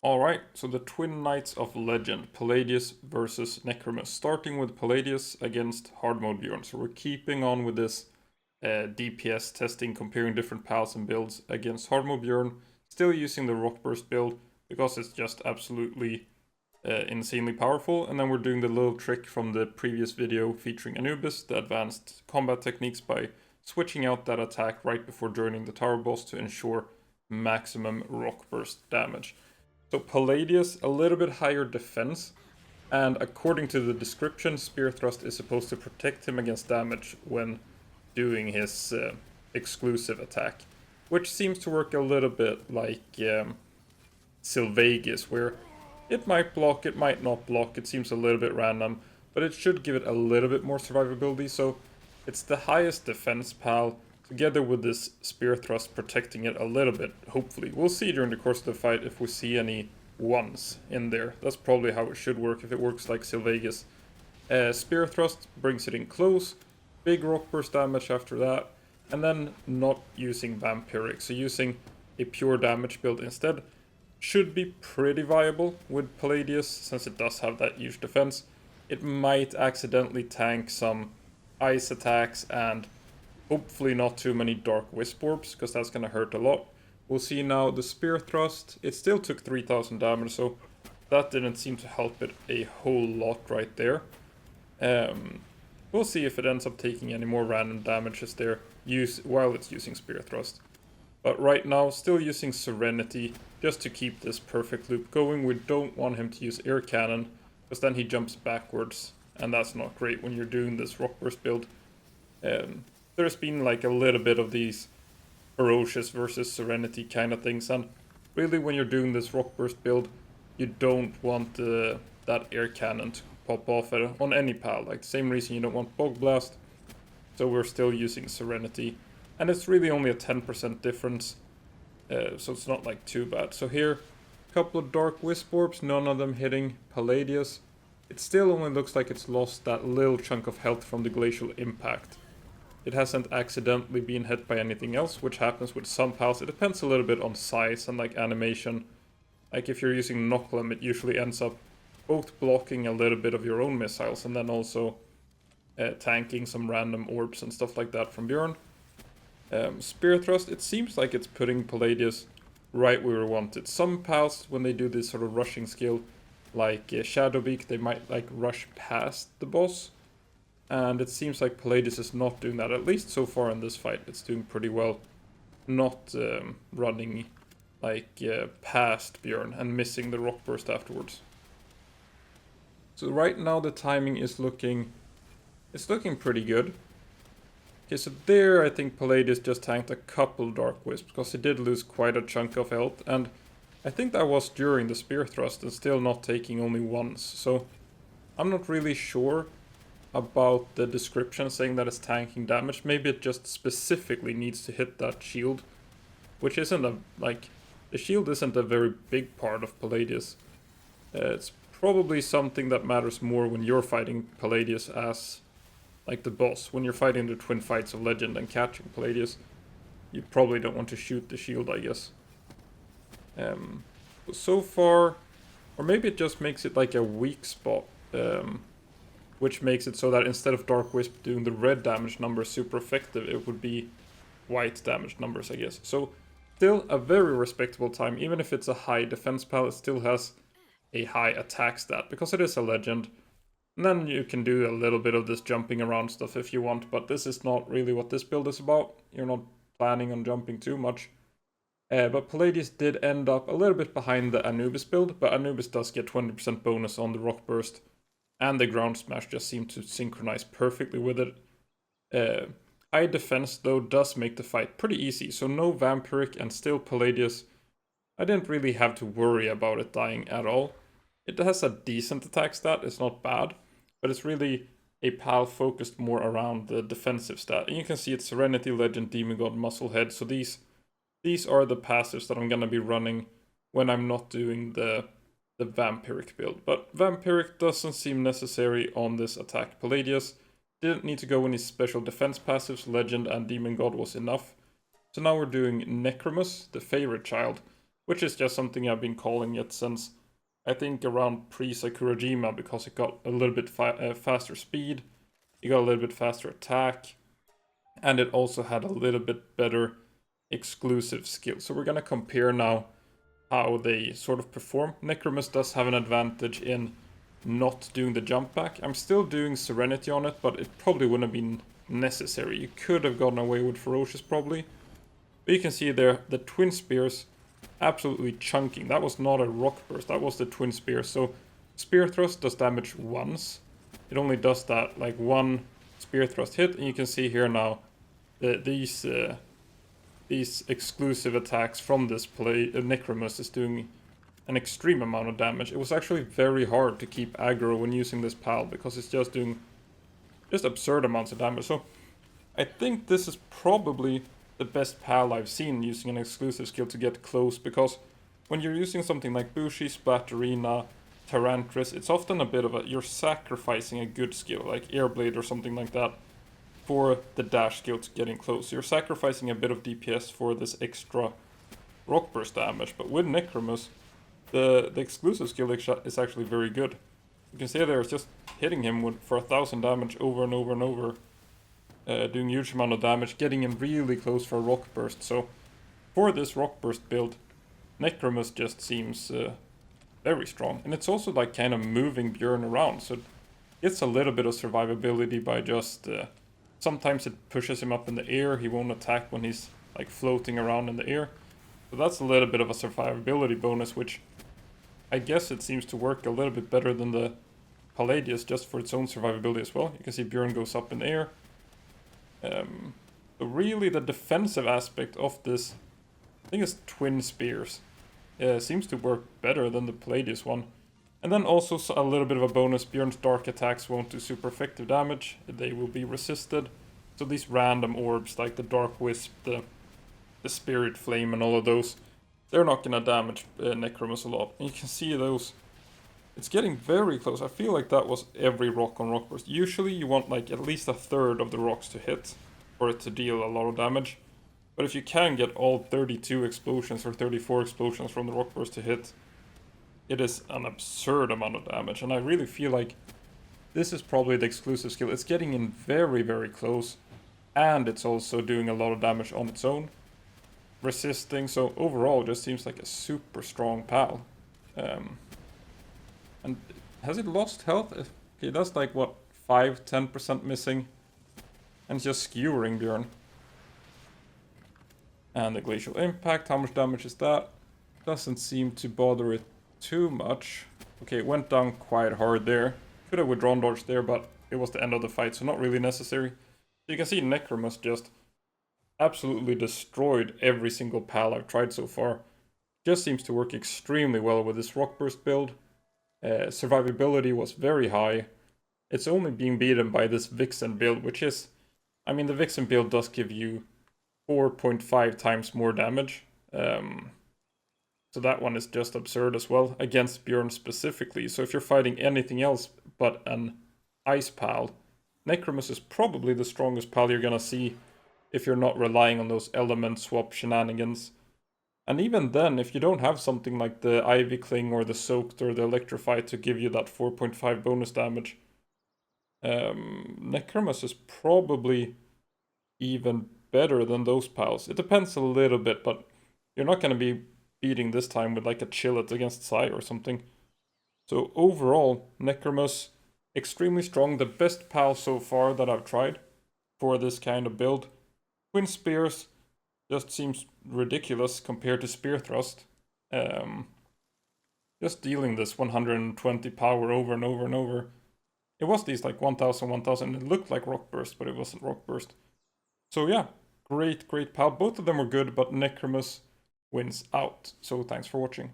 Alright, so the Twin Knights of Legend, Palladius versus Necromus. Starting with Palladius against Hard Mode Bjorn. So we're keeping on with this DPS testing, comparing different pals and builds against Hard Mode Bjorn. Still using the Rock Burst build because it's just absolutely insanely powerful. And then we're doing the little trick from the previous video featuring Anubis, the advanced combat techniques, by switching out that attack right before joining the tower boss to ensure maximum Rock Burst damage. So Palladius, a little bit higher defense, and according to the description, Spear Thrust is supposed to protect him against damage when doing his exclusive attack, which seems to work a little bit like Sylvagus, where it might block, it might not block, it seems a little bit random, but it should give it a little bit more survivability, so it's the highest defense pal, together with this Spear Thrust protecting it a little bit, hopefully. We'll see during the course of the fight if we see any ones in there. That's probably how it should work, if it works like Sylvagus. Spear Thrust brings it in close, big Rock Burst damage after that, and then not using Vampiric, so using a pure damage build instead should be pretty viable with Palladius, since it does have that huge defense. It might accidentally tank some ice attacks and hopefully not too many Dark Wisp Orbs, because that's going to hurt a lot. We'll see now the Spear Thrust. It still took 3000 damage, so that didn't seem to help it a whole lot right there. We'll see if it ends up taking any more random damages there while it's using Spear Thrust. But right now, still using Serenity just to keep this perfect loop going. We don't want him to use Air Cannon, because then he jumps backwards, and that's not great when you're doing this Rock Burst build. There's been like a little bit of these Ferocious versus Serenity kind of things, and really when you're doing this Rock Burst build, you don't want that Air Cannon to pop off on any pal, like the same reason you don't want Bog Blast, so we're still using Serenity, and it's really only a 10% difference, so it's not like too bad. So here, a couple of Dark Wisp Orbs, none of them hitting Palladius. It still only looks like it's lost that little chunk of health from the Glacial Impact. It hasn't accidentally been hit by anything else, which happens with some pals. It depends a little bit on size and like animation. Like if you're using Noclem, it usually ends up both blocking a little bit of your own missiles and then also tanking some random orbs and stuff like that from Bjorn. Spear Thrust, it seems like it's putting Palladius right where we want it. Some pals, when they do this sort of rushing skill, like Shadowbeak, they might like rush past the boss. And it seems like Palladius is not doing that, at least so far in this fight. It's doing pretty well, not running like past Bjorn and missing the Rock Burst afterwards. So right now the timing is looking pretty good. Okay, so there I think Palladius just tanked a couple Dark Wisps, because he did lose quite a chunk of health, and I think that was during the Spear Thrust and still not taking only once. So I'm not really sure about the description saying that it's tanking damage. Maybe it just specifically needs to hit that shield, which isn't the shield isn't a very big part of Palladius. It's probably something that matters more when you're fighting Palladius as like the boss. When you're fighting the Twin Fights of Legend and catching Palladius, you probably don't want to shoot the shield, I guess. So far, or maybe it just makes it like a weak spot, which makes it so that instead of Dark Wisp doing the red damage numbers super effective, it would be white damage numbers, I guess. So still a very respectable time. Even if it's a high defense pal, it still has a high attack stat, because it is a legend. And then you can do a little bit of this jumping around stuff if you want, but this is not really what this build is about. You're not planning on jumping too much. But Palladius did end up a little bit behind the Anubis build, but Anubis does get 20% bonus on the Rock Burst, and the Ground Smash just seemed to synchronize perfectly with it. High defense, though, does make the fight pretty easy, so no Vampiric and still Palladius. I didn't really have to worry about it dying at all. It has a decent attack stat, it's not bad, but it's really a pal focused more around the defensive stat. And you can see it's Serenity, Legend, Demon God, Musclehead, so these are the passives that I'm gonna be running when I'm not doing the Vampiric build. But Vampiric doesn't seem necessary on this attack. Palladius didn't need to go any special defense passives. Legend and Demon God was enough. So now we're doing Necromus, the favorite child. which is just something I've been calling it since I think around pre-Sakurajima, because it got a little bit faster speed, it got a little bit faster attack, and it also had a little bit better exclusive skill. So we're gonna compare now how they sort of perform. Necromus does have an advantage in not doing the jump back. I'm still doing Serenity on it, but it probably wouldn't have been necessary. You could have gotten away with Ferocious probably. But you can see there, the Twin Spears absolutely chunking. That was not a Rock Burst, that was the Twin Spear. So Spear Thrust does damage once. It only does that like one Spear Thrust hit, and you can see here now these exclusive attacks from this Necromus is doing an extreme amount of damage. It was actually very hard to keep aggro when using this pal, because it's just doing just absurd amounts of damage. So I think this is probably the best pal I've seen using an exclusive skill to get close, because when you're using something like Bushi, Splatterina, Tyrantris, it's often a bit of a, you're sacrificing a good skill, like Airblade or something like that, for the dash skill to getting close. You're sacrificing a bit of DPS for this extra Rock Burst damage, but with Necromus, the exclusive skill is actually very good. You can see there it's just hitting him for 1000 damage over and over and over, doing huge amount of damage, getting him really close for a Rock Burst. So for this Rock Burst build, Necromus just seems very strong. And it's also like kind of moving Bjorn around, so it's a little bit of survivability by just... sometimes it pushes him up in the air, he won't attack when he's like floating around in the air. So that's a little bit of a survivability bonus, which I guess it seems to work a little bit better than the Palladius, just for its own survivability as well. You can see Bjorn goes up in the air. So really the defensive aspect of this, I think it's Twin Spears, seems to work better than the Palladius one. And then also a little bit of a bonus, Bjorn's dark attacks won't do super effective damage, they will be resisted. So these random orbs like the Dark Wisp, the Spirit Flame and all of those, they're not gonna damage Necromus a lot. And you can see those, it's getting very close. I feel like that was every rock on Rock Burst. Usually you want like at least a third of the rocks to hit for it to deal a lot of damage. But if you can get all 32 explosions or 34 explosions from the Rock Burst to hit, it is an absurd amount of damage. And I really feel like this is probably the exclusive skill. It's getting in very, very close. And it's also doing a lot of damage on its own. Resisting, so overall it just seems like a super strong pal. And has it lost health? Okay, that's like what, 5-10% missing. And it's just skewering Bjorn. And the Glacial Impact, how much damage is that? Doesn't seem to bother it too much. Okay, it went down quite hard there. Could have withdrawn dodge there, but it was the end of the fight, so not really necessary. You can see Necromus just absolutely destroyed every single pal I've tried so far. Just seems to work extremely well with this Rock Burst build. Survivability was very high. It's only being beaten by this Vixen build, which is... I mean, the Vixen build does give you 4.5 times more damage. So that one is just absurd as well, against Bjorn specifically. So if you're fighting anything else but an Ice Pal, Necromus is probably the strongest pal you're gonna see if you're not relying on those element swap shenanigans. And even then, if you don't have something like the Ivy Cling or the Soaked or the Electrify to give you that 4.5 bonus damage, Necromus is probably even better than those pals. It depends a little bit, but you're not going to be beating this time with like a Chillet against Psy or something. So overall, Necromus, extremely strong, the best pal so far that I've tried for this kind of build. Twin Spears just seems ridiculous compared to Spear Thrust. Just dealing this 120 power over and over and over. It was these like 1000, 1000, it looked like Rock Burst, but it wasn't Rock Burst. So yeah, great pal. Both of them were good, but Necromus wins out. So thanks for watching.